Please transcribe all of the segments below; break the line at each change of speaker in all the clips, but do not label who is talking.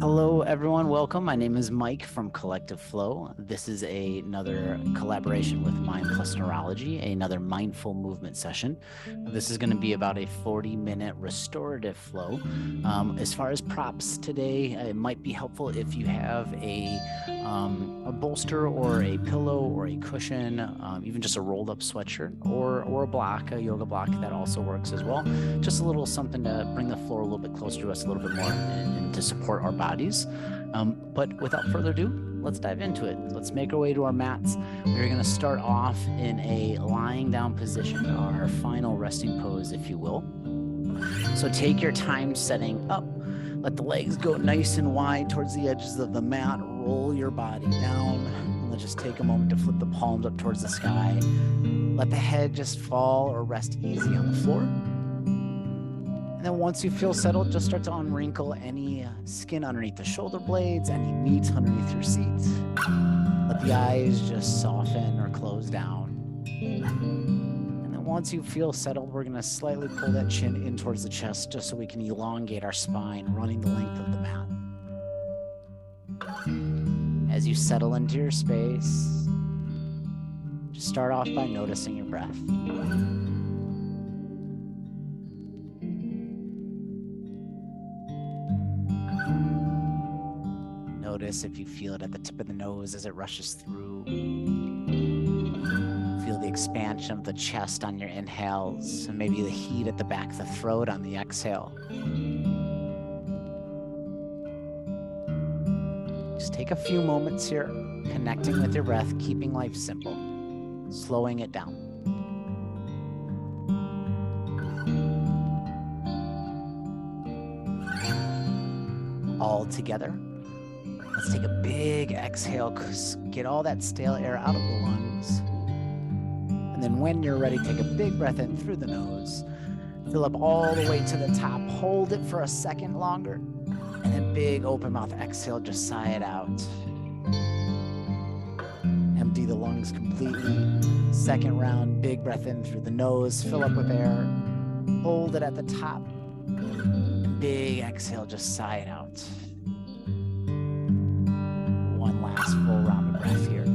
Hello, everyone. Welcome. My name is Mike from Collective Flow. This is another collaboration with Mind plus Neurology, another mindful movement session. This is going to be about a 40-minute restorative flow. As far as props today, it might be helpful if you have a bolster or a pillow or a cushion, even just a rolled up sweatshirt or a block, a yoga block, that also works as well. Just a little something to bring the floor a little bit closer to us, a little bit more, and to support our bodies. But without further ado, let's dive into it. Let's make our way to our mats. We're going to start off in a lying down position, our final resting pose, if you will. So take your time setting up. Let the legs go nice and wide towards the edges of the mat. Roll your body down. And let's just take a moment to flip the palms up towards the sky. Let the head just fall or rest easy on the floor. And then once you feel settled, just start to unwrinkle any skin underneath the shoulder blades, any meat underneath your seat. Let the eyes just soften or close down. And then once you feel settled, we're going to slightly pull that chin in towards the chest just so we can elongate our spine, running the length of the mat. As you settle into your space, just start off by noticing your breath. Notice if you feel it at the tip of the nose as it rushes through. Feel the expansion of the chest on your inhales, and maybe the heat at the back of the throat on the exhale. Just take a few moments here, connecting with your breath, keeping life simple, slowing it down. All together. Let's take a big exhale, get all that stale air out of the lungs. And then when you're ready, take a big breath in through the nose. Fill up all the way to the top. Hold it for a second longer. And then big open mouth exhale, just sigh it out. Empty the lungs completely. Second round, big breath in through the nose. Fill up with air. Hold it at the top. And big exhale, just sigh it out. Last full round of breath here.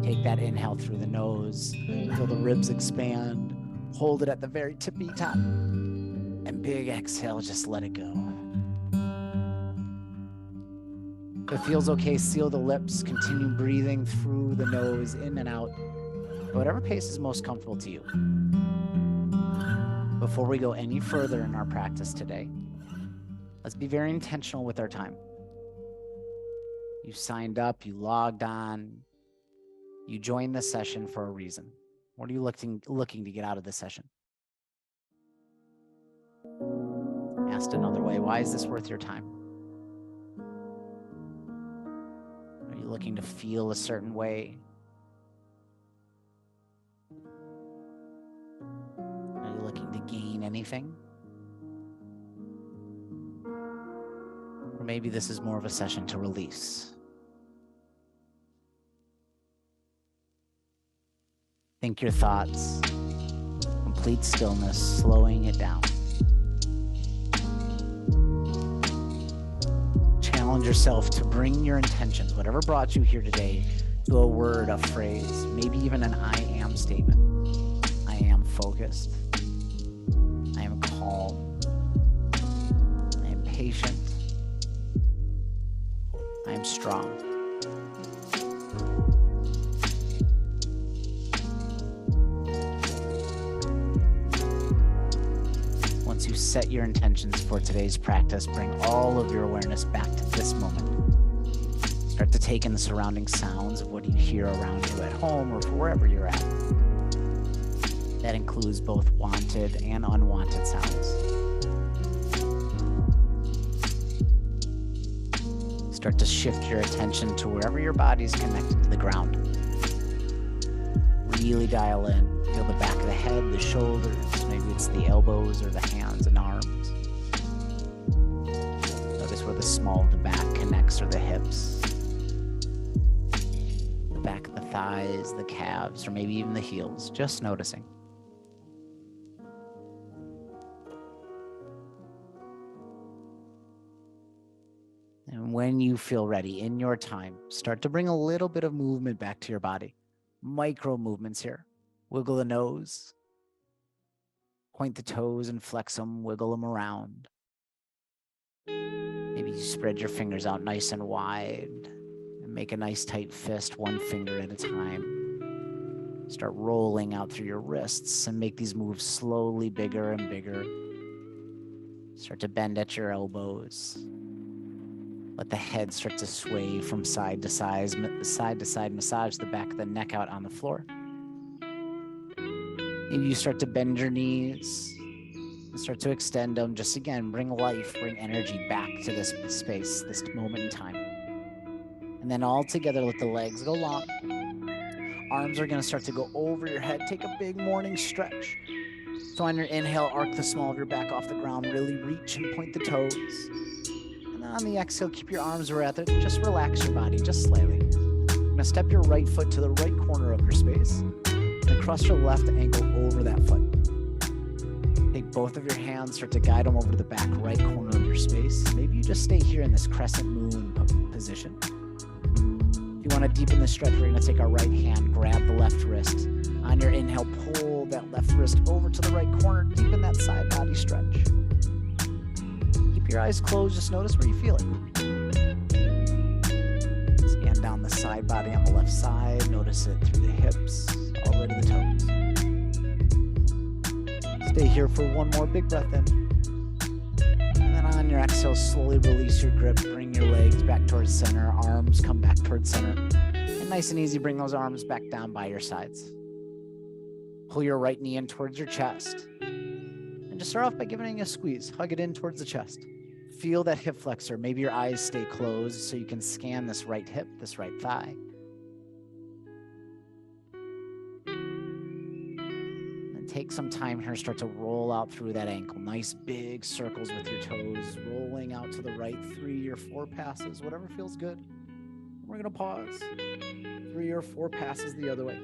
Take that inhale through the nose. Feel the ribs expand. Hold it at the very tippy top. And big exhale, just let it go. If it feels okay, seal the lips. Continue breathing through the nose, in and out. Whatever pace is most comfortable to you. Before we go any further in our practice today, let's be very intentional with our time. You signed up, you logged on, you joined the session for a reason. What are you looking to get out of the session? Asked another way, why is this worth your time? Are you looking to feel a certain way? Are you looking to gain anything? Or maybe this is more of a session to release. Think your thoughts, complete stillness, slowing it down. Challenge yourself to bring your intentions, whatever brought you here today, to a word, a phrase, maybe even an I am statement. I am focused. I am calm. I am patient. I am strong. Once you set your intentions for today's practice, bring all of your awareness back to this moment. Start to take in the surrounding sounds of what you hear around you at home or wherever you're at. That includes both wanted and unwanted sounds. Start to shift your attention to wherever your body's connected to the ground. Really dial in. Feel the back of the head, the shoulders, maybe it's the elbows or the hands and arms. Notice where the small of the back connects or the hips. The back of the thighs, the calves, or maybe even the heels. Just noticing. When you feel ready, in your time, start to bring a little bit of movement back to your body. Micro movements here. Wiggle the nose. Point the toes and flex them, wiggle them around. Maybe you spread your fingers out nice and wide and make a nice tight fist, one finger at a time. Start rolling out through your wrists and make these moves slowly bigger and bigger. Start to bend at your elbows. Let the head start to sway from side to side, massage the back of the neck out on the floor. Maybe you start to bend your knees and start to extend them. Just again, bring life, bring energy back to this space, this moment in time. And then all together, let the legs go long. Arms are going to start to go over your head. Take a big morning stretch. So on your inhale, arc the small of your back off the ground. Really reach and point the toes. And then on the exhale, keep your arms where they're at. Just relax your body, just slightly. You're going to step your right foot to the right corner of your space. And cross your left ankle over that foot. Take both of your hands, start to guide them over to the back right corner of your space. Maybe you just stay here in this crescent moon position. If you want to deepen the stretch, we're going to take our right hand, grab the left wrist. On your inhale, pull that left wrist over to the right corner. Deepen that side body stretch. Keep your eyes closed. Just notice where you feel it. Scan down the side body on the left side. Notice it through the hips, all the way to the toes. Stay here for one more big breath in. And then on your exhale, slowly release your grip. Bring your legs back towards center. Arms come back towards center. And nice and easy, bring those arms back down by your sides. Pull your right knee in towards your chest. And just start off by giving it a squeeze. Hug it in towards the chest. Feel that hip flexor. Maybe your eyes stay closed so you can scan this right hip, this right thigh. And take some time here. Start to roll out through that ankle. Nice big circles with your toes. Rolling out to the right 3 or 4 passes. Whatever feels good. We're going to pause. 3 or 4 passes the other way.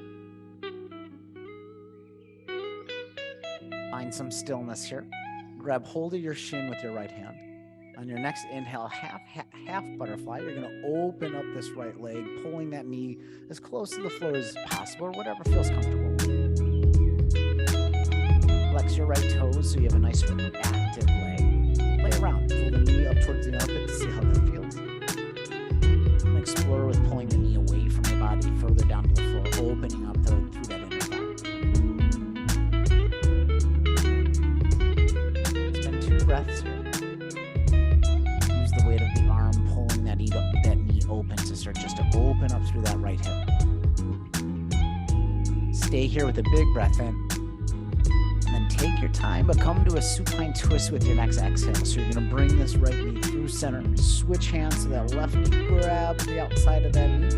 Find some stillness here. Grab hold of your shin with your right hand. On your next inhale, half butterfly, you're going to open up this right leg, pulling that knee as close to the floor as possible, or whatever feels comfortable. Flex your right toes so you have a nice active leg. Play around. Pull the knee up towards the armpit to see how that feels. And explore with pulling the knee away from your body, further down to the floor, opening up through that inner thigh. Breaths here. Use the weight of the arm, pulling that knee open to start just to open up through that right hip. Stay here with a big breath in. And then take your time, but come to a supine twist with your next exhale. So you're going to bring this right knee through center. Switch hands so that left knee grabs the outside of that knee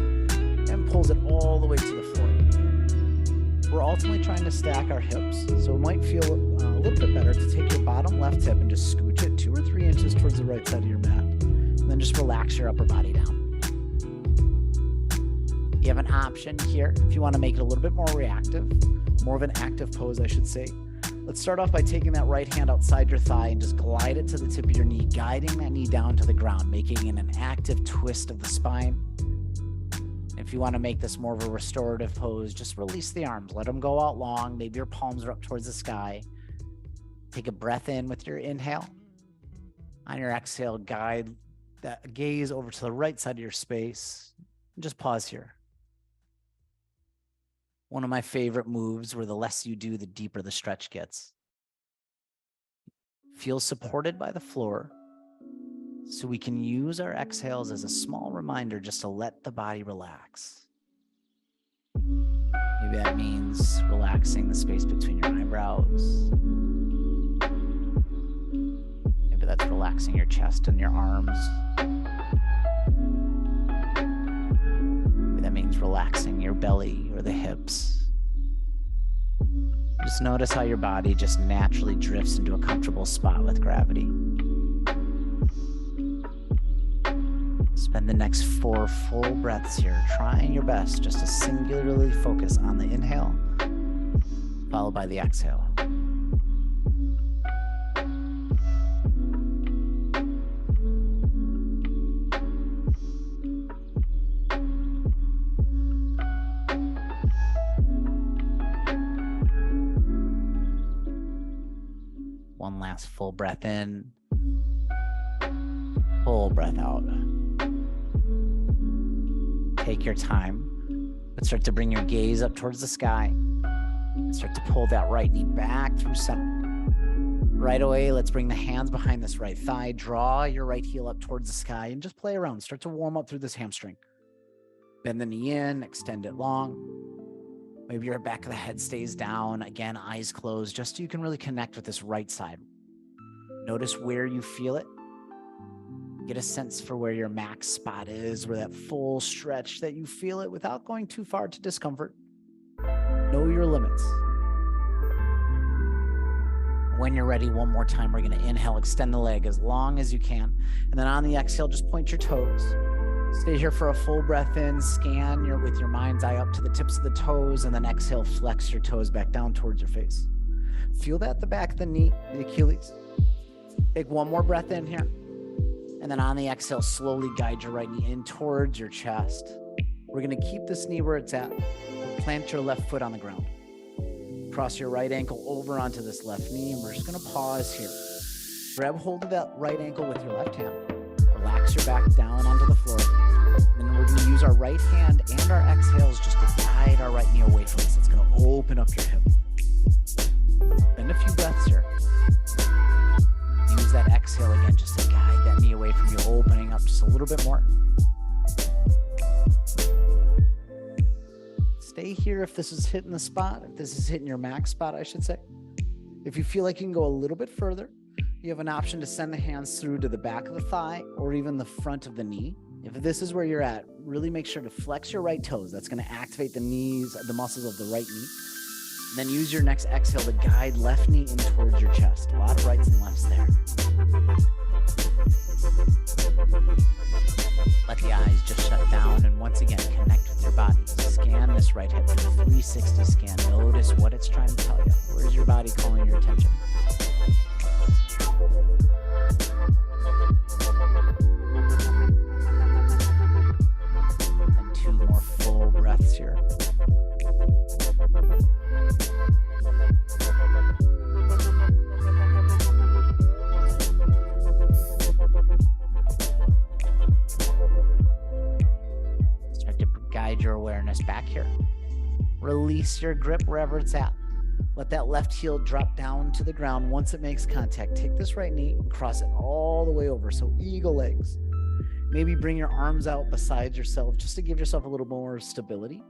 and pulls it all the way to the floor. We're ultimately trying to stack our hips, so it might feel a little bit better to take your bottom left hip and just scooch it 2 or 3 inches towards the right side of your mat, and then just relax your upper body down. You have an option here if you want to make it a little bit more reactive, more of an active pose, I should say. Let's start off by taking that right hand outside your thigh and just glide it to the tip of your knee, guiding that knee down to the ground, making it an active twist of the spine. If you want to make this more of a restorative pose, just release the arms. Let them go out long. Maybe your palms are up towards the sky. Take a breath in with your inhale. On your exhale, guide that gaze over to the right side of your space. And just pause here. One of my favorite moves where the less you do, the deeper the stretch gets. Feel supported by the floor. So we can use our exhales as a small reminder just to let the body relax. Maybe that means relaxing the space between your eyebrows. Maybe that's relaxing your chest and your arms. Maybe that means relaxing your belly or the hips. Just notice how your body just naturally drifts into a comfortable spot with gravity. Spend the next 4 full breaths here, trying your best just to singularly focus on the inhale, followed by the exhale. One last full breath in. Full breath out. Take your time, but start to bring your gaze up towards the sky. And start to pull that right knee back through center. Right away, let's bring the hands behind this right thigh. Draw your right heel up towards the sky and just play around. Start to warm up through this hamstring. Bend the knee in, extend it long. Maybe your back of the head stays down. Again, eyes closed, just so you can really connect with this right side. Notice where you feel it. Get a sense for where your max spot is, where that full stretch that you feel it without going too far to discomfort. Know your limits. When you're ready, one more time, we're going to inhale, extend the leg as long as you can. And then on the exhale, just point your toes. Stay here for a full breath in, scan with your mind's eye up to the tips of the toes, and then exhale, flex your toes back down towards your face. Feel that at the back of the knee, the Achilles. Take one more breath in here. And then on the exhale, slowly guide your right knee in towards your chest. We're going to keep this knee where it's at. Plant your left foot on the ground. Cross your right ankle over onto this left knee, and we're just going to pause here. Grab hold of that right ankle with your left hand. Relax your back down onto the floor. And then we're going to use our right hand and our exhales just to guide our right knee away from us. That's going to open up your hip. Bend a few breaths here. Use that exhale again just to guide that knee away from you, opening up just a little bit more. Stay here if this is hitting the spot, if this is hitting your max spot, I should say. If you feel like you can go a little bit further, you have an option to send the hands through to the back of the thigh or even the front of the knee. If this is where you're at, really make sure to flex your right toes. That's going to activate the knees, the muscles of the right knee. Then use your next exhale to guide left knee in towards your chest. A lot of rights and lefts there. Let the eyes just shut down, and once again, connect with your body. Scan this right hip, do a 360 scan. Notice what it's trying to tell you. Where's your body calling your attention? And two more full breaths here. Start to guide your awareness back here. Release your grip wherever it's at. Let that left heel drop down to the ground. Once it makes contact, take this right knee and cross it all the way over. So eagle legs. Maybe bring your arms out beside yourself just to give yourself a little more stability.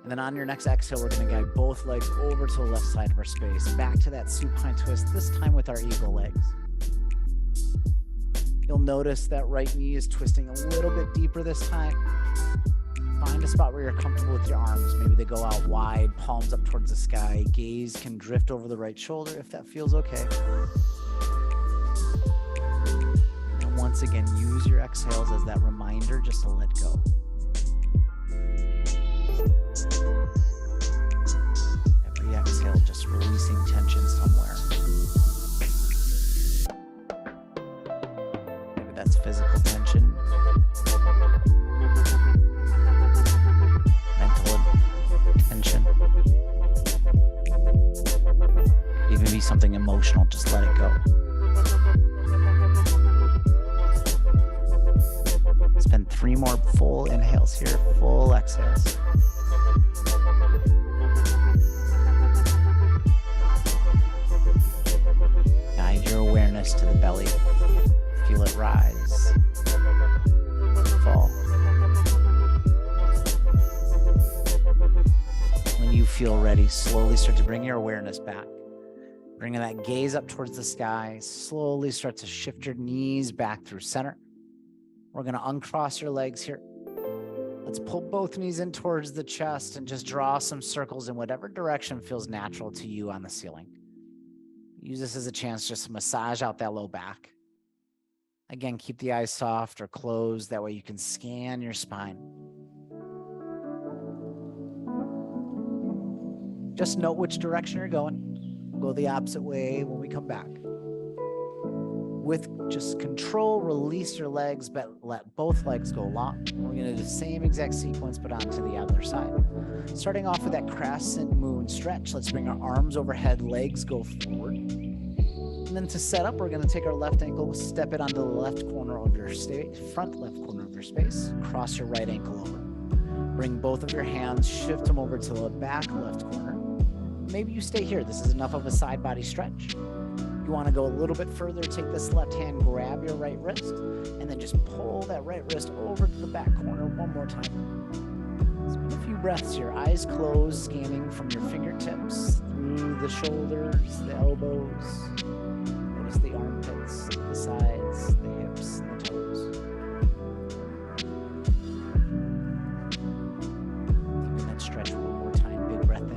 And then on your next exhale, we're going to guide both legs over to the left side of our space, back to that supine twist, this time with our eagle legs. You'll notice that right knee is twisting a little bit deeper this time. Find a spot where you're comfortable with your arms. Maybe they go out wide, palms up towards the sky. Gaze can drift over the right shoulder if that feels okay. And once again, use your exhales as that reminder just to let go. Every exhale, just releasing tension somewhere. Maybe that's physical tension, mental tension. Could even be something emotional, just let it go. Spend 3 more full inhales here, full exhales. Guide your awareness to the belly. Feel it rise, fall. When you feel ready, slowly start to bring your awareness back. Bringing that gaze up towards the sky. Slowly start to shift your knees back through center. We're going to uncross your legs here. Let's pull both knees in towards the chest and just draw some circles in whatever direction feels natural to you on the ceiling. Use this as a chance just to massage out that low back. Again, keep the eyes soft or closed. That way you can scan your spine. Just note which direction you're going. We'll go the opposite way when we come back. With just control, release your legs, but let both legs go long. We're going to do the same exact sequence, but onto the other side. Starting off with that crescent moon stretch. Let's bring our arms overhead, legs go forward. And then to set up, we're going to take our left ankle, step it onto the left corner of your space, front left corner of your space, cross your right ankle over. Bring both of your hands, shift them over to the back left corner. Maybe you stay here. This is enough of a side body stretch. You want to go a little bit further, take this left hand, grab your right wrist, and then just pull that right wrist over to the back corner one more time. Spend a few breaths here, eyes closed, scanning from your fingertips through the shoulders, the elbows. Notice the armpits, the sides, the hips, and the toes. Keeping that stretch one more time, big breath in.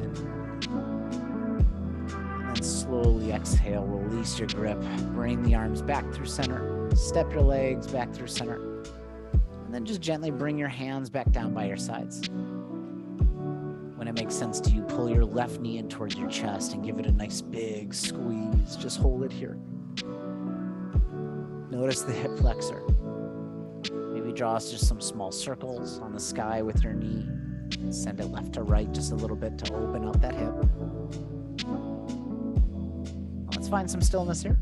And then slowly exhale, release your grip, bring the arms back through center, step your legs back through center, and then just gently bring your hands back down by your sides. When it makes sense to you, pull your left knee in towards your chest and give it a nice big squeeze. Just hold it here. Notice the hip flexor. Maybe draw us just some small circles on the sky with your knee. Send it left to right just a little bit to open up that hip. Let's find some stillness here.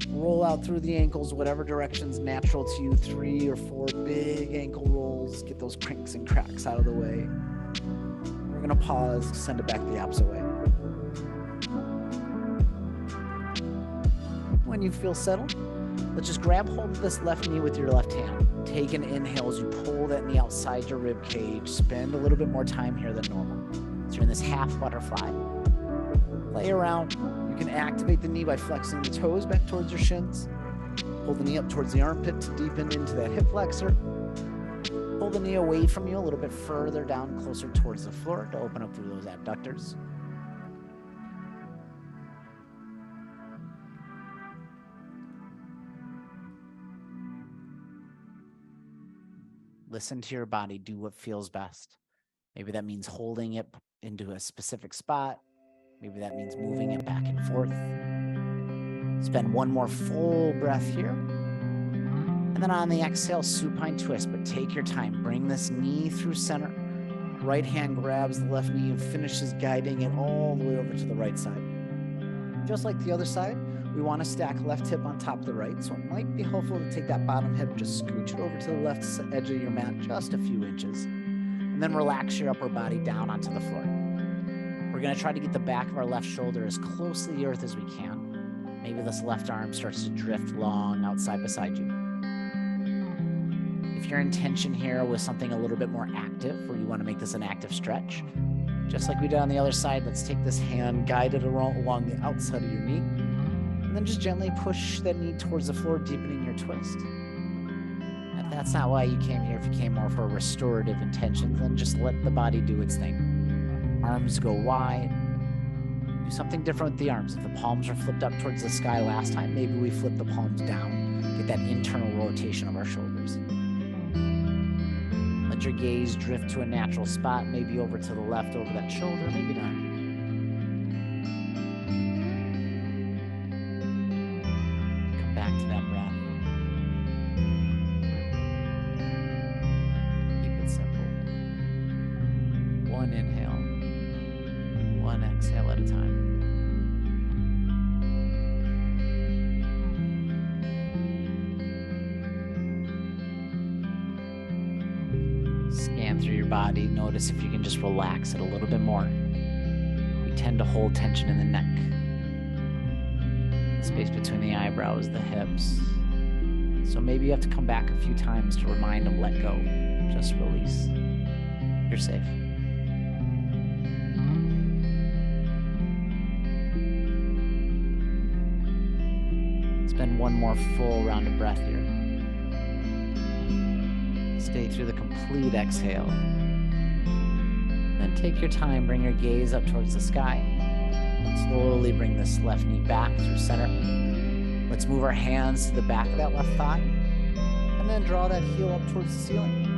Roll out through the ankles, whatever direction's natural to you. 3 or 4 big ankle rolls. Get those crinks and cracks out of the way. We're gonna pause, send it back the opposite way. When you feel settled, let's just grab hold of this left knee with your left hand. Take an inhale as you pull that knee outside your rib cage. Spend a little bit more time here than normal. So you're in this half butterfly. Play around. You can activate the knee by flexing the toes back towards your shins. Pull the knee up towards the armpit to deepen into that hip flexor. Pull the knee away from you a little bit further down, closer towards the floor to open up through those abductors. Listen to your body, do what feels best. Maybe that means holding it into a specific spot. Maybe that means moving it back and forth. Spend one more full breath here. And then on the exhale, supine twist, but take your time. Bring this knee through center. Right hand grabs the left knee and finishes guiding it all the way over to the right side. Just like the other side, we want to stack left hip on top of the right. So it might be helpful to take that bottom hip, just scooch it over to the left edge of your mat, just a few inches. And then relax your upper body down onto the floor. We're going to try to get the back of our left shoulder as close to the earth as we can. Maybe this left arm starts to drift long outside beside you. If your intention here was something a little bit more active, or you want to make this an active stretch, just like we did on the other side, let's take this hand, guide it along the outside of your knee, and then just gently push that knee towards the floor, deepening your twist. If that's not why you came here, if you came more for restorative intentions, then just let the body do its thing. Arms go wide. Do something different with the arms. If the palms are flipped up towards the sky last time, maybe we flip the palms down, get that internal rotation of our shoulders. Let your gaze drift to a natural spot, maybe over to the left, over that shoulder, maybe not. Come back to that breath. Keep it simple. One inhale, one exhale at a time. Scan through your body. Notice if you can just relax it a little bit more. We tend to hold tension in the neck, the space between the eyebrows, the hips. So maybe you have to come back a few times to remind them, let go, just release. You're safe. Spend one more full round of breath here. Stay through the complete exhale. Then take your time, bring your gaze up towards the sky. Slowly bring this left knee back through center. Let's move our hands to the back of that left thigh. And then draw that heel up towards the ceiling.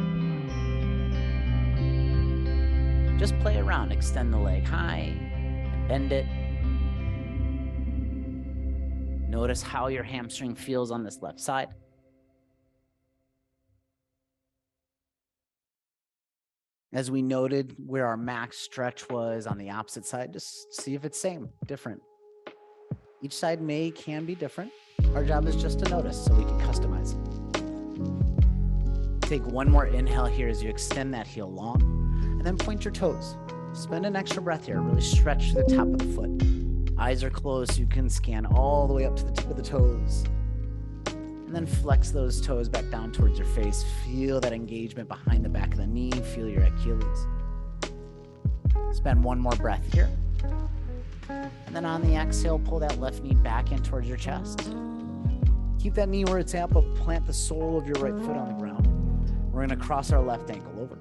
Just play around, extend the leg high, and bend it. Notice how your hamstring feels on this left side. As we noted where our max stretch was on the opposite side, just see if it's same, different. Each side can be different. Our job is just to notice so we can customize. Take one more inhale here as you extend that heel long, and then point your toes. Spend an extra breath here. Really stretch to the top of the foot. Eyes are closed so you can scan all the way up to the tip of the toes. And then flex those toes back down towards your face. Feel that engagement behind the back of the knee. Feel your Achilles. Spend one more breath here. And then on the exhale, pull that left knee back in towards your chest. Keep that knee where it's at, but plant the sole of your right foot on the ground. We're going to cross our left ankle over.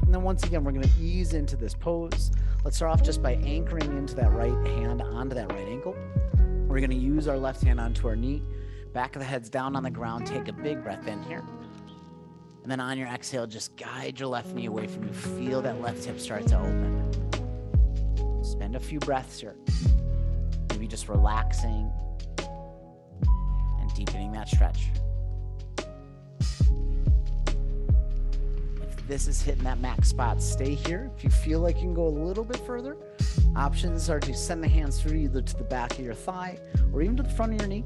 And then once again, we're going to ease into this pose. Let's start off just by anchoring into that right hand onto that right ankle. We're going to use our left hand onto our knee. Back of the head's down on the ground. Take a big breath in here. And then on your exhale, just guide your left knee away from you. Feel that left hip start to open. Spend a few breaths here. Maybe just relaxing and deepening that stretch. If this is hitting that max spot, stay here. If you feel like you can go a little bit further, options are to send the hands through either to the back of your thigh or even to the front of your knee.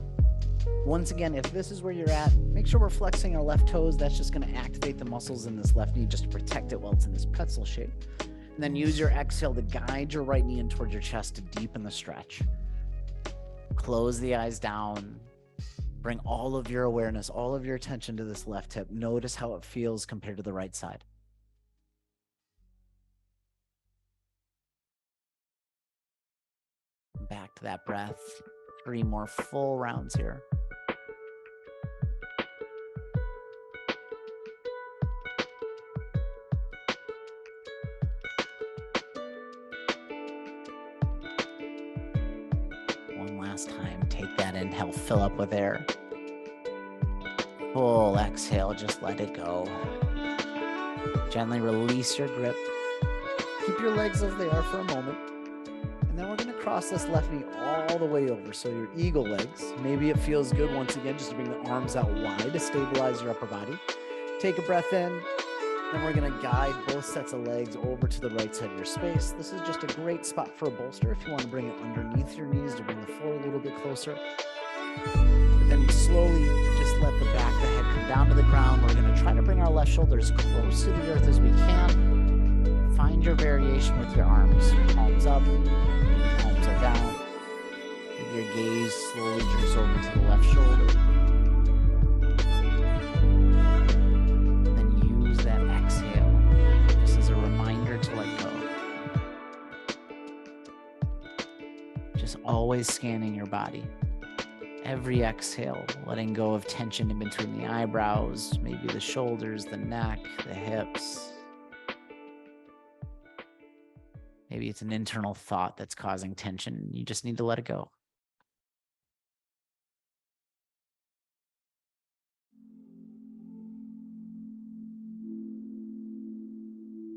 Once again, if this is where you're at, make sure we're flexing our left toes. That's just going to activate the muscles in this left knee just to protect it while it's in this pretzel shape. And then use your exhale to guide your right knee in towards your chest to deepen the stretch. Close the eyes down. Bring all of your awareness, all of your attention to this left hip. Notice how it feels compared to the right side. Back to that breath. 3 more full rounds here. One last time, take that inhale, fill up with air. Full exhale, just let it go. Gently release your grip. Keep your legs as they are for a moment. And then we're going to cross this left knee all the way over. So your eagle legs, maybe it feels good once again just to bring the arms out wide to stabilize your upper body. Take a breath in. Then we're going to guide both sets of legs over to the right side of your space. This is just a great spot for a bolster if you want to bring it underneath your knees to bring the floor a little bit closer. But then slowly just let the back of the head come down to the ground. We're going to try to bring our left shoulder as close to the earth as we can. Find your variation with your arms. Palms up, palms are down. Maybe your gaze slowly drifts over to the left shoulder. And then use that exhale just as a reminder to let go. Just always scanning your body. Every exhale, letting go of tension in between the eyebrows, maybe the shoulders, the neck, the hips. Maybe it's an internal thought that's causing tension. You just need to let it go.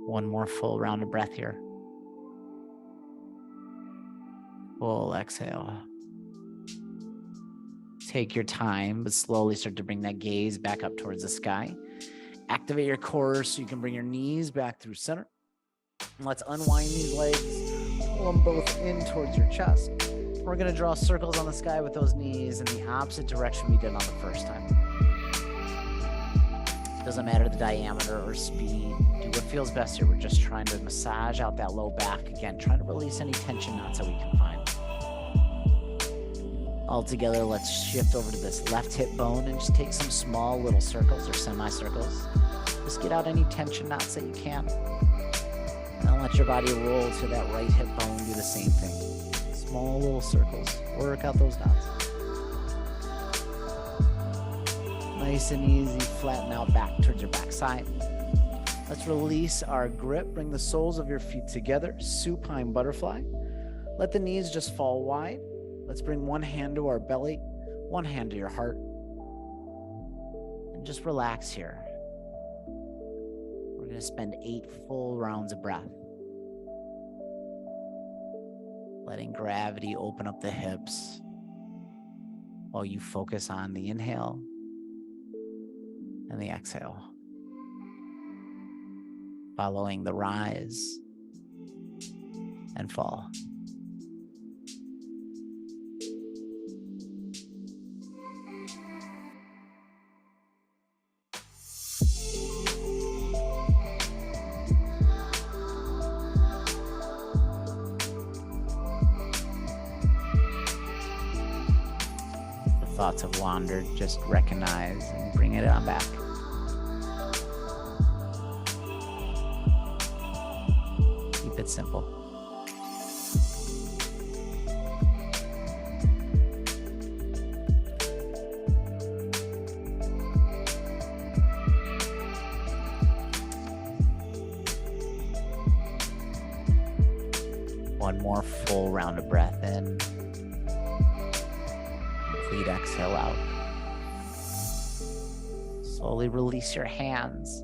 One more full round of breath here. Full exhale. Take your time, but slowly start to bring that gaze back up towards the sky. Activate your core so you can bring your knees back through center. And let's unwind these legs, pull them both in towards your chest. We're going to draw circles on the sky with those knees in the opposite direction we did on the first time. Doesn't matter the diameter or speed. Do what feels best here. We're just trying to massage out that low back. Again, trying to release any tension knots that we can find. All together, let's shift over to this left hip bone and just take some small little circles or semicircles. Just get out any tension knots that you can. And then let your body roll to that right hip bone. Do the same thing. Small little circles. Work out those knots. Nice and easy. Flatten out back towards your back side. Let's release our grip. Bring the soles of your feet together. Supine butterfly. Let the knees just fall wide. Let's bring one hand to our belly, one hand to your heart. And just relax here. We're going to spend 8 full rounds of breath. Letting gravity open up the hips while you focus on the inhale and the exhale. Following the rise and fall. thoughts have wandered, just recognize and bring it on back. Keep it simple. One more full round of breath in. Complete exhale out. Slowly release your hands.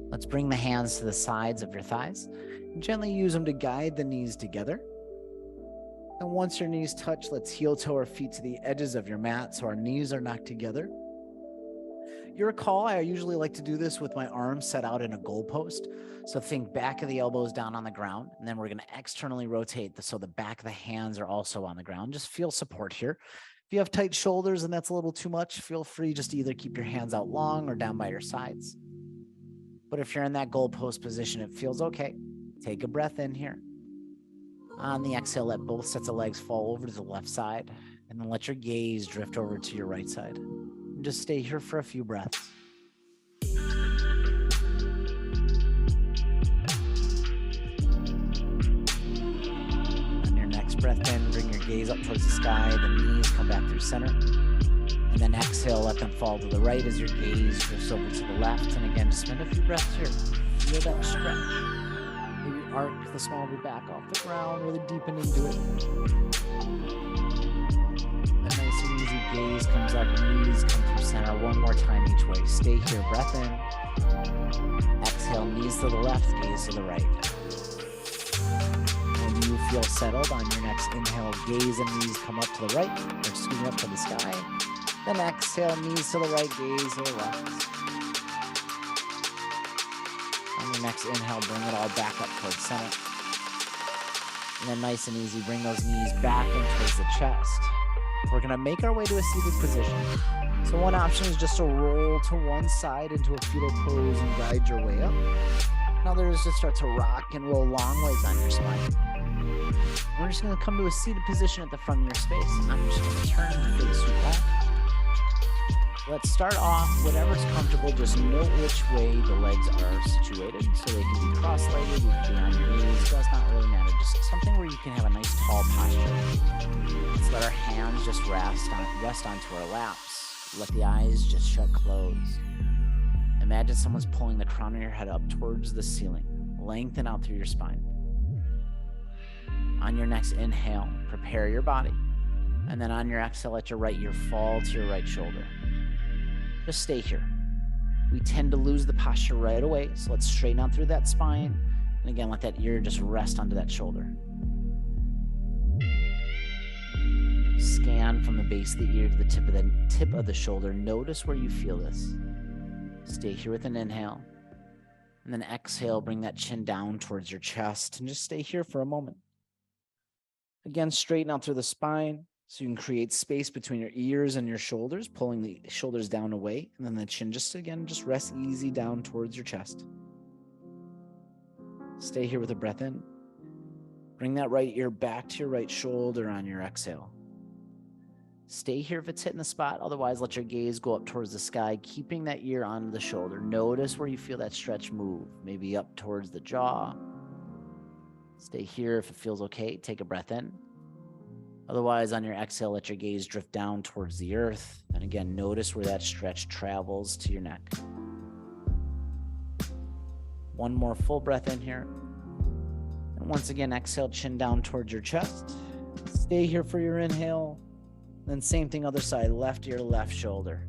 Let's bring the hands to the sides of your thighs and gently use them to guide the knees together. And once your knees touch, let's heel toe our feet to the edges of your mat so our knees are knocked together. You recall, I usually like to do this with my arms set out in a goalpost. So think back of the elbows down on the ground, and then we're going to externally rotate so the back of the hands are also on the ground. Just feel support here. If you have tight shoulders and that's a little too much, feel free just to either keep your hands out long or down by your sides. But if you're in that goalpost position, it feels okay. Take a breath in here. On the exhale, let both sets of legs fall over to the left side, and then let your gaze drift over to your right side. And just stay here for a few breaths. On your next breath in, bring your gaze up towards the sky, the knees come back through center. And then exhale, let them fall to the right as your gaze drifts over to the left. And again, just spend a few breaths here. Feel that stretch. Maybe arc the small of your back off the ground, really deepen into it. A nice and easy gaze comes up, knees come through center. One more time each way. Stay here, breath in. Exhale, knees to the left, gaze to the right. When you feel settled on your next inhale, gaze and knees come up to the right, or scooting up to the sky. Then exhale, knees to the right, gaze to the left. On your next inhale, bring it all back up towards center. And then nice and easy, bring those knees back in towards the chest. We're gonna make our way to a seated position. So one option is just to roll to one side into a fetal pose and guide your way up. Another is to start to rock and roll long ways on your spine. We're just gonna come to a seated position at the front of your space. I'm just gonna turn to face you back. Let's start off, whatever's comfortable, just note which way the legs are situated. So they can be cross-legged, you can be on your knees, does not really matter. Just something where you can have a nice tall posture. Let's let our hands just rest onto our laps. Let the eyes just shut closed. Imagine someone's pulling the crown of your head up towards the ceiling. Lengthen out through your spine. On your next inhale, prepare your body. And then on your exhale, let your right ear fall to your right shoulder. Just stay here. We tend to lose the posture right away, so let's straighten out through that spine. And again, let that ear just rest onto that shoulder. Scan from the base of the ear to the tip of the shoulder. Notice where you feel this. Stay here with an inhale. And then exhale, bring that chin down towards your chest and just stay here for a moment. Again, straighten out through the spine. So you can create space between your ears and your shoulders, pulling the shoulders down away. And then the chin just rest easy down towards your chest. Stay here with a breath in. Bring that right ear back to your right shoulder on your exhale. Stay here if it's hitting the spot. Otherwise, let your gaze go up towards the sky, keeping that ear on the shoulder. Notice where you feel that stretch move, maybe up towards the jaw. Stay here if it feels okay. Take a breath in. Otherwise, on your exhale, let your gaze drift down towards the earth. And again, notice where that stretch travels to your neck. One more full breath in here. And once again, exhale, chin down towards your chest. Stay here for your inhale. Then same thing, other side, left ear, left shoulder.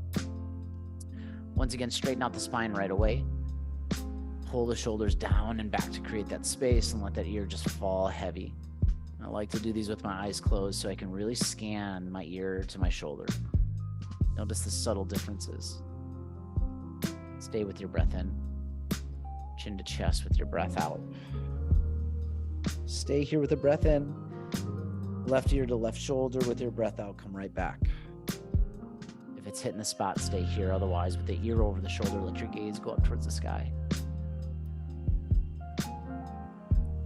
Once again, straighten out the spine right away. Pull the shoulders down and back to create that space and let that ear just fall heavy. I like to do these with my eyes closed so I can really scan my ear to my shoulder. Notice the subtle differences. Stay with your breath in. Chin to chest with your breath out. Stay here with the breath in. Left ear to left shoulder with your breath out. Come right back. If it's hitting the spot, stay here. Otherwise, with the ear over the shoulder, let your gaze go up towards the sky.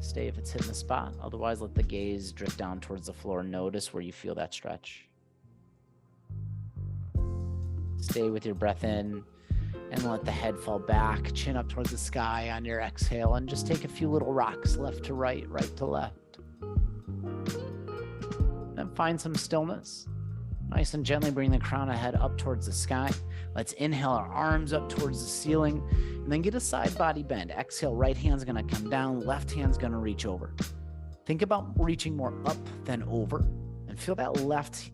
Stay if it's hitting the spot. Otherwise, let the gaze drift down towards the floor. Notice where you feel that stretch. Stay with your breath in and let the head fall back, chin up towards the sky on your exhale, and just take a few little rocks left to right, right to left. Then find some stillness. Nice and gently bring the crown of head up towards the sky. Let's inhale our arms up towards the ceiling, and then get a side body bend. Exhale, right hand's gonna come down, left hand's gonna reach over. Think about reaching more up than over, and feel that left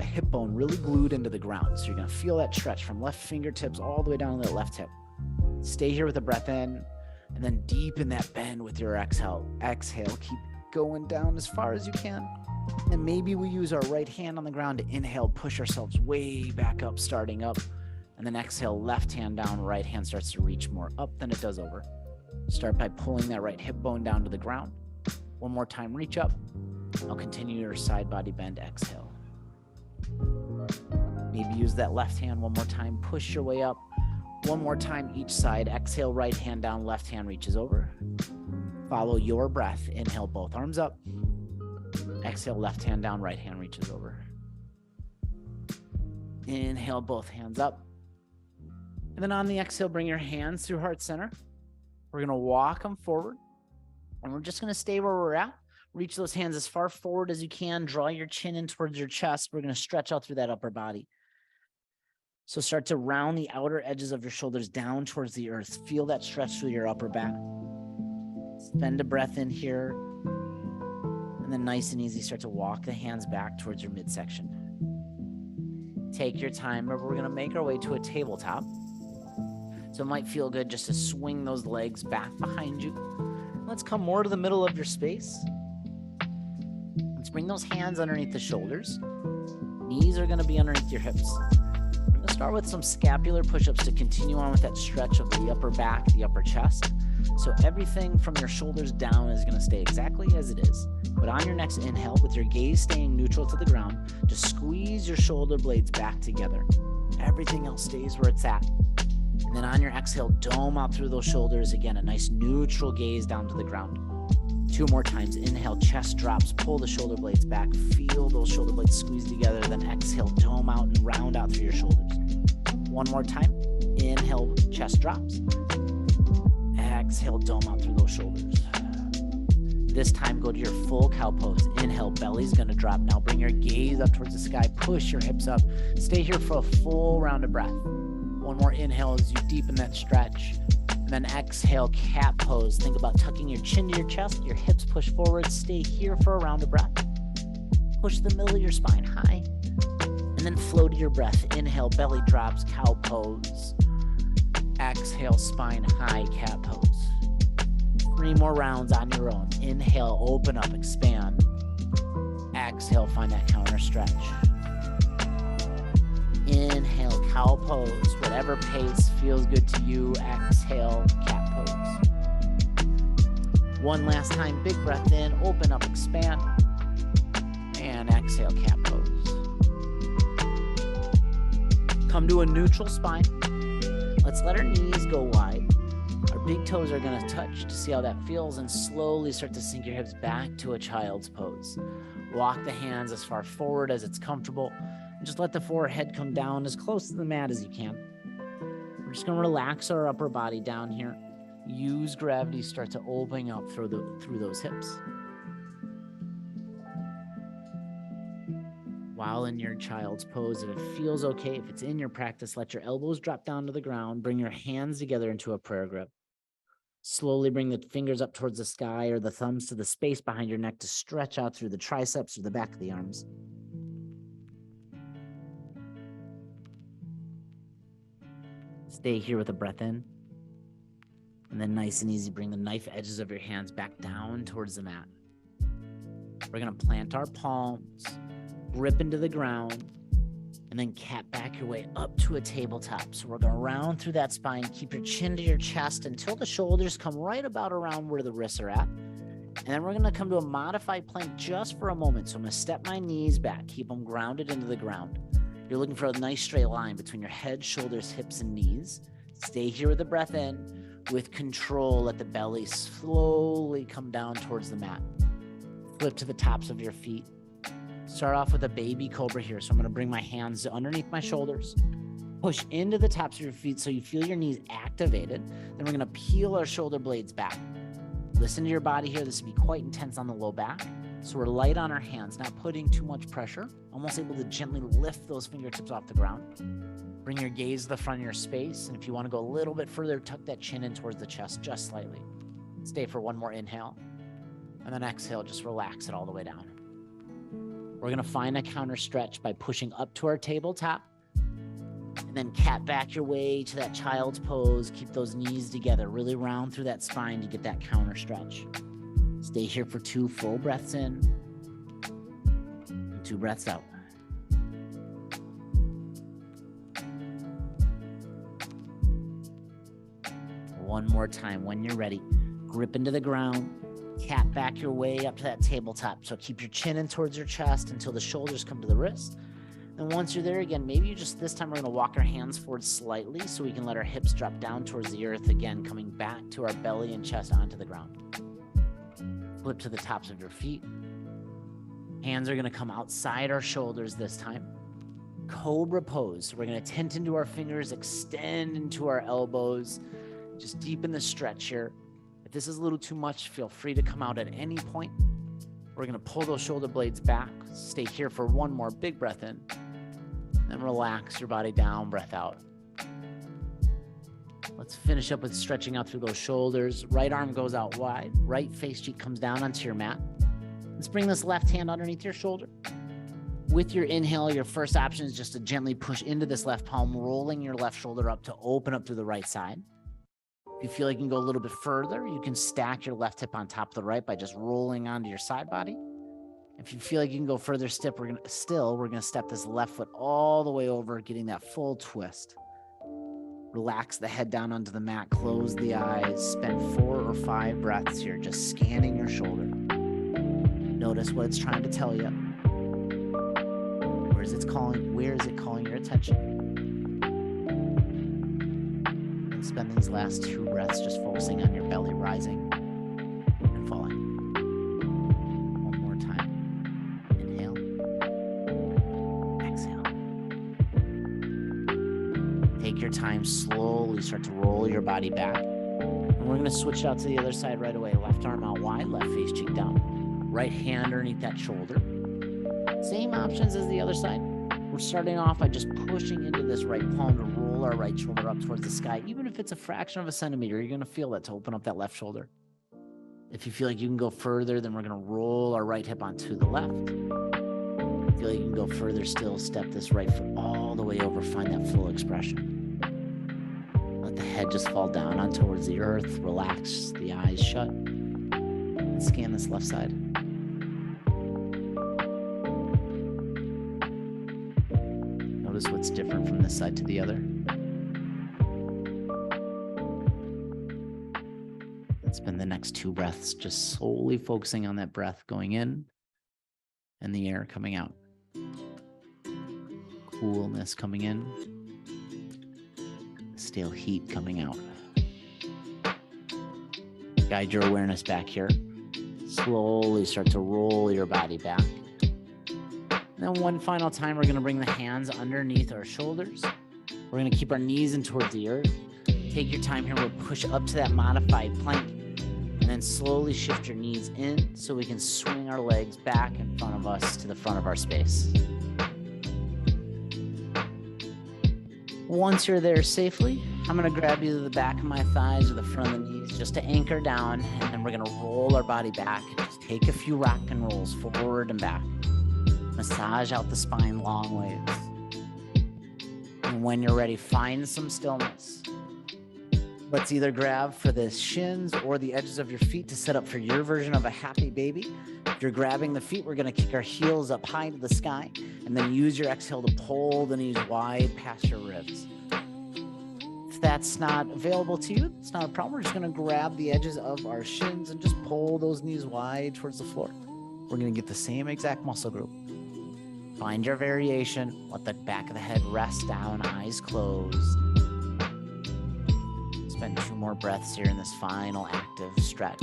hip bone really glued into the ground. So you're gonna feel that stretch from left fingertips all the way down to the left hip. Stay here with the breath in, and then deepen that bend with your exhale. Exhale, keep going down as far as you can. And maybe we use our right hand on the ground to inhale, push ourselves way back up, starting up. And then exhale, left hand down, right hand starts to reach more up than it does over. Start by pulling that right hip bone down to the ground. One more time, reach up. Now continue your side body bend, exhale. Maybe use that left hand one more time, push your way up. One more time each side, exhale, right hand down, left hand reaches over. Follow your breath, inhale, both arms up. Exhale, left hand down, right hand reaches over. Inhale, both hands up. And then on the exhale, bring your hands through heart center. We're gonna walk them forward. And we're just gonna stay where we're at. Reach those hands as far forward as you can. Draw your chin in towards your chest. We're gonna stretch out through that upper body. So start to round the outer edges of your shoulders down towards the earth. Feel that stretch through your upper back. Spend a breath in here. And then nice and easy, start to walk the hands back towards your midsection. Take your time. Remember, we're gonna make our way to a tabletop. So it might feel good just to swing those legs back behind you. Let's come more to the middle of your space. Let's bring those hands underneath the shoulders. Knees are gonna be underneath your hips. We're gonna start with some scapular push-ups to continue on with that stretch of the upper back, the upper chest. So everything from your shoulders down is gonna stay exactly as it is. But on your next inhale, with your gaze staying neutral to the ground, just squeeze your shoulder blades back together. Everything else stays where it's at. And then on your exhale, dome out through those shoulders. Again, a nice neutral gaze down to the ground. 2 more times. Inhale, chest drops, pull the shoulder blades back. Feel those shoulder blades squeeze together. Then exhale, dome out and round out through your shoulders. 1 more time. Inhale, chest drops. Exhale, dome out through those shoulders. This time, go to your full cow pose. Inhale, belly's gonna drop. Now bring your gaze up towards the sky. Push your hips up. Stay here for a full round of breath. 1 more inhale as you deepen that stretch. And then exhale, cat pose. Think about tucking your chin to your chest, your hips push forward. Stay here for a round of breath. Push the middle of your spine high. And then flow to your breath. Inhale, belly drops, cow pose. Exhale, spine high, cat pose. 3 more rounds on your own. Inhale, open up, expand. Exhale, find that counter stretch. Inhale, cow pose. Whatever pace feels good to you. Exhale, cat pose. 1 last time, big breath in, open up, expand. And exhale, cat pose. Come to a neutral spine. Let's let our knees go wide. Our big toes are gonna touch to see how that feels, and slowly start to sink your hips back to a child's pose. Walk the hands as far forward as it's comfortable. And just let the forehead come down as close to the mat as you can. We're just gonna relax our upper body down here. Use gravity, start to open up through those hips. While in your child's pose, if it feels okay, if it's in your practice, let your elbows drop down to the ground. Bring your hands together into a prayer grip. Slowly bring the fingers up towards the sky or the thumbs to the space behind your neck to stretch out through the triceps or the back of the arms. Stay here with a breath in. And then nice and easy, bring the knife edges of your hands back down towards the mat. We're gonna plant our palms, grip into the ground, and then cat back your way up to a tabletop. So we're gonna round through that spine, keep your chin to your chest until the shoulders come right about around where the wrists are at. And then we're gonna come to a modified plank just for a moment. So I'm gonna step my knees back, keep them grounded into the ground. You're looking for a nice straight line between your head, shoulders, hips, and knees. Stay here with the breath in. With control, let the belly slowly come down towards the mat. Flip to the tops of your feet. Start off with a baby cobra here. So I'm gonna bring my hands underneath my shoulders. Push into the tops of your feet so you feel your knees activated. Then we're gonna peel our shoulder blades back. Listen to your body here. This will be quite intense on the low back. So we're light on our hands, not putting too much pressure, almost able to gently lift those fingertips off the ground. Bring your gaze to the front of your space. And if you want to go a little bit further, tuck that chin in towards the chest just slightly. Stay for one more inhale. And then exhale, just relax it all the way down. We're going to find a counter stretch by pushing up to our tabletop. And then cat back your way to that child's pose. Keep those knees together. Really round through that spine to get that counter stretch. Stay here for 2 full breaths in and 2 breaths out. One more time. When you're ready, grip into the ground. Cat back your way up to that tabletop. So keep your chin in towards your chest until the shoulders come to the wrist. And once you're there again, maybe you just, this time we're gonna walk our hands forward slightly so we can let our hips drop down towards the earth again, coming back to our belly and chest onto the ground. Flip to the tops of your feet. Hands are gonna come outside our shoulders this time. Cobra pose. So we're gonna tent into our fingers, extend into our elbows, just deepen the stretch here. If this is a little too much, feel free to come out at any point. We're gonna pull those shoulder blades back. Stay here for one more big breath in. Then relax your body down, breath out. Let's finish up with stretching out through those shoulders. Right arm goes out wide. Right face cheek comes down onto your mat. Let's bring this left hand underneath your shoulder. With your inhale, your first option is just to gently push into this left palm, rolling your left shoulder up to open up through the right side. If you feel like you can go a little bit further, you can stack your left hip on top of the right by just rolling onto your side body. If you feel like you can go further step, we're gonna step this left foot all the way over, getting that full twist. Relax the head down onto the mat, close the eyes, spend 4 or 5 breaths here, just scanning your shoulder. Notice what it's trying to tell you. Where is it calling your attention? And spend these last 2 breaths just focusing on your belly rising and falling. One more time. Inhale. Exhale. Take your time, slowly start to roll your body back. And we're gonna switch out to the other side right away. Left arm out wide, left face cheek down. Right hand underneath that shoulder. Same options as the other side. We're starting off by just pushing into this right palm to roll our right shoulder up towards the sky. Even if it's a fraction of a centimeter, you're gonna feel that to open up that left shoulder. If you feel like you can go further, then we're gonna roll our right hip onto the left. If you feel like you can go further still, step this right foot all the way over, find that full expression. Let the head just fall down on towards the earth, relax the eyes shut, and scan this left side. Notice what's different from this side to the other. And spend the next 2 breaths just solely focusing on that breath going in and the air coming out. Coolness coming in, stale heat coming out. Guide your awareness back here. Slowly start to roll your body back. And then one final time, we're gonna bring the hands underneath our shoulders. We're gonna keep our knees in towards the earth. Take your time here, we'll push up to that modified plank, and then slowly shift your knees in so we can swing our legs back in front of us to the front of our space. Once you're there safely, I'm gonna grab either the back of my thighs or the front of the knees just to anchor down, and then we're gonna roll our body back. Just take a few rock and rolls forward and back. Massage out the spine long ways. And when you're ready, find some stillness. Let's either grab for the shins or the edges of your feet to set up for your version of a happy baby. If you're grabbing the feet, we're gonna kick our heels up high to the sky and then use your exhale to pull the knees wide past your ribs. If that's not available to you, it's not a problem. We're just gonna grab the edges of our shins and just pull those knees wide towards the floor. We're gonna get the same exact muscle group. Find your variation. Let the back of the head rest down, eyes closed. Spend 2 more breaths here in this final active stretch.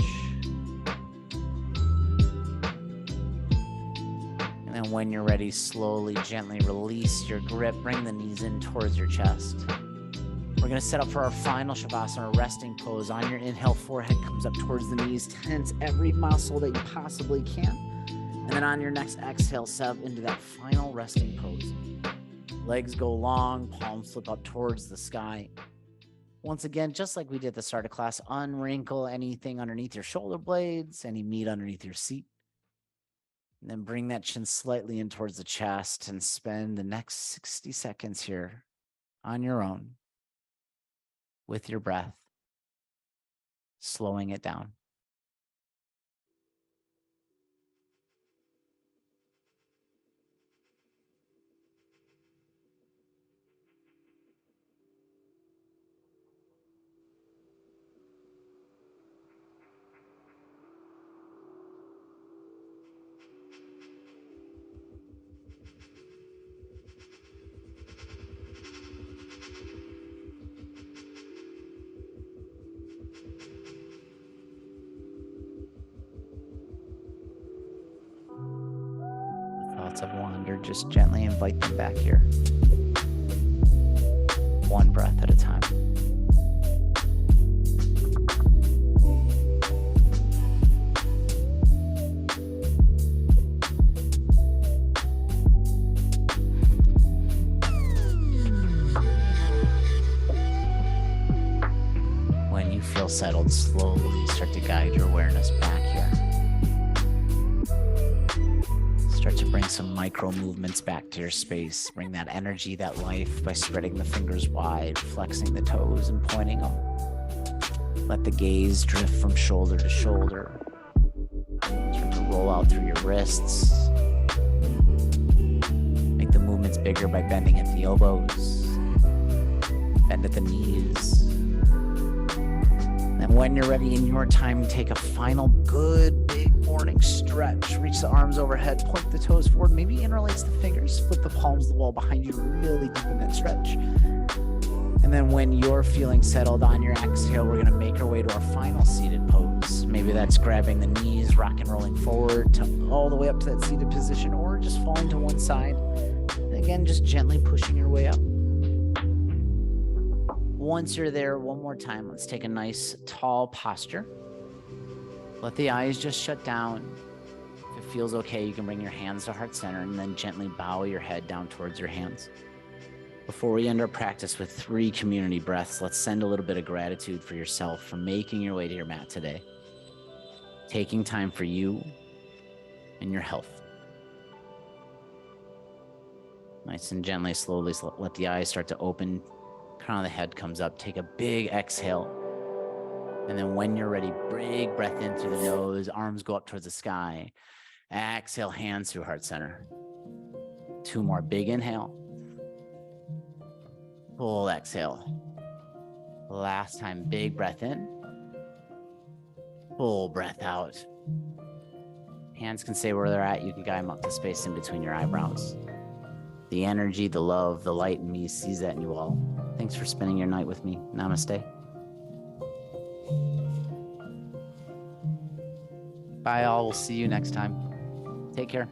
And then then when you're ready, slowly, gently release your grip. Bring the knees in towards your chest. We're going to set up for our final Shavasana, a resting pose. On your inhale, forehead comes up towards the knees. Tense every muscle that you possibly can. And then on your next exhale, set up into that final resting pose. Legs go long, palms flip up towards the sky. Once again, just like we did at the start of class, unwrinkle anything underneath your shoulder blades, any meat underneath your seat. And then bring that chin slightly in towards the chest and spend the next 60 seconds here on your own with your breath, slowing it down. Thoughts have wandered, just gently invite them back here. One breath at a time. When you feel settled, slowly start to guide your awareness back here. Start to bring some micro movements back to your space. Bring that energy, that life by spreading the fingers wide, flexing the toes and pointing them. Let the gaze drift from shoulder to shoulder. Start to roll out through your wrists. Make the movements bigger by bending at the elbows. Bend at the knees. And when you're ready in your time, take a final good big morning stretch. Reach the arms overhead, point the toes forward, maybe interlace the fingers, flip the palms to the wall behind you, really deepen that stretch. And then when you're feeling settled on your exhale, we're gonna make our way to our final seated pose. Maybe that's grabbing the knees, rock and rolling forward to all the way up to that seated position, or just falling to one side. And again, just gently pushing your way up. Once you're there, one more time, let's take a nice tall posture. Let the eyes just shut down. If it feels okay, you can bring your hands to heart center and then gently bow your head down towards your hands. Before we end our practice with 3 community breaths, let's send a little bit of gratitude for yourself for making your way to your mat today. Taking time for you and your health. Nice and gently, slowly, let the eyes start to open. Crown of the head comes up. Take a big exhale. And then when you're ready, big breath in through the nose. Arms go up towards the sky. Exhale, hands through heart center. 2 more. Big inhale. Full exhale. Last time, big breath in. Full breath out. Hands can stay where they're at. You can guide them up to space in between your eyebrows. The energy, the love, the light in me sees that in you all. Thanks for spending your night with me. Namaste. Bye all. We'll see you next time. Take care.